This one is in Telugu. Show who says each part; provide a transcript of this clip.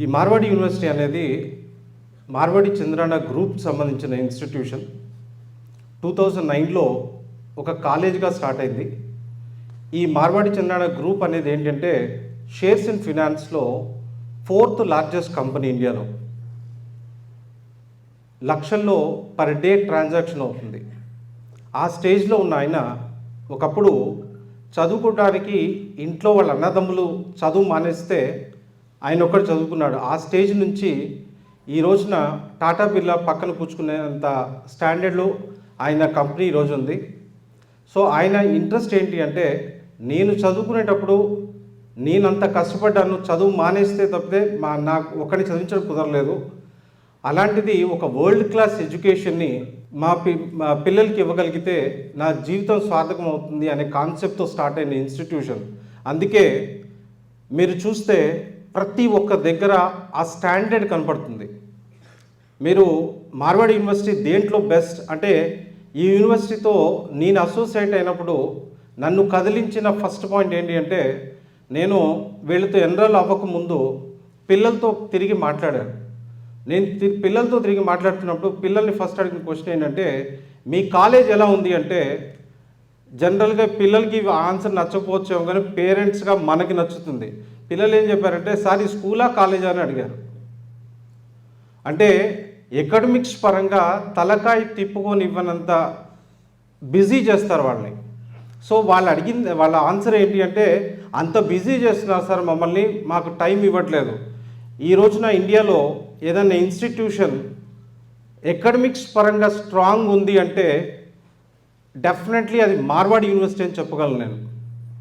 Speaker 1: ఈ మార్వాడి యూనివర్సిటీ అనేది మార్వాడి చంద్రాన గ్రూప్ సంబంధించిన ఇన్స్టిట్యూషన్. 2009లో ఒక కాలేజ్గా స్టార్ట్ అయింది. ఈ మార్వాడి చంద్రాన గ్రూప్ అనేది ఏంటంటే షేర్స్ ఇన్ ఫినాన్స్లో 4th లార్జెస్ట్ కంపెనీ ఇండియాలో. లక్షల్లో పర్ డే ట్రాన్సాక్షన్ అవుతుంది. ఆ స్టేజ్లో ఉన్న ఆయన ఒకప్పుడు చదువుకోవడానికి ఇంట్లో వాళ్ళ అన్నదమ్ములు చదువు మానేస్తే ఆయన ఒక్కడు చదువుకున్నాడు. ఆ స్టేజ్ నుంచి ఈ రోజున టాటా బిర్లా పక్కన కూర్చుకునేంత స్టాండర్డ్లో ఆయన కంపెనీ ఈరోజు ఉంది. సో ఆయన ఇంట్రెస్ట్ ఏంటి అంటే, నేను చదువుకునేటప్పుడు నేనంత కష్టపడ్డాను, చదువు మానేస్తే తప్పితే నాకు ఒకరిని చదివించడం కుదరలేదు. అలాంటిది ఒక వరల్డ్ క్లాస్ ఎడ్యుకేషన్ని మా పిల్లలకి ఇవ్వగలిగితే నా జీవితం సార్థకం అవుతుంది అనే కాన్సెప్ట్తో స్టార్ట్ అయిన ఇన్స్టిట్యూషన్. అందుకే మీరు చూస్తే ప్రతి ఒక్క దగ్గర ఆ స్టాండర్డ్ కనపడుతుంది. మీరు మార్వాడి యూనివర్సిటీ దేంట్లో బెస్ట్ అంటే, ఈ యూనివర్సిటీతో నేను అసోసియేట్ అయినప్పుడు నన్ను కదిలించిన ఫస్ట్ పాయింట్ ఏంటి అంటే, నేను వీళ్ళతో ఎన్రోల్ అవ్వకముందు పిల్లలతో తిరిగి మాట్లాడాను. నేను పిల్లలతో తిరిగి మాట్లాడుతున్నప్పుడు పిల్లల్ని ఫస్ట్ అడిగిన క్వశ్చన్ ఏంటంటే, మీ కాలేజ్ ఎలా ఉంది అంటే, జనరల్గా పిల్లలకి ఆన్సర్ నచ్చకపోవచ్చేమో కానీ పేరెంట్స్గా మనకి నచ్చుతుంది. పిల్లలు ఏం చెప్పారంటే, సార్ ఈ స్కూలా కాలేజా అని అడిగారు. అంటే ఎకడమిక్స్ పరంగా తలకాయ తిప్పుకొని ఇవ్వనంత బిజీ చేస్తారు వాళ్ళని. సో వాళ్ళ ఆన్సర్ ఏంటి అంటే, అంత బిజీ చేస్తున్నారు సార్ మమ్మల్ని, మాకు టైం ఇవ్వట్లేదు. ఈ రోజున ఇండియాలో ఏదైనా ఇన్స్టిట్యూషన్ ఎకడమిక్స్ పరంగా స్ట్రాంగ్ ఉంది అంటే డెఫినెట్లీ అది మార్వాడి యూనివర్సిటీ అని చెప్పగలను నేను.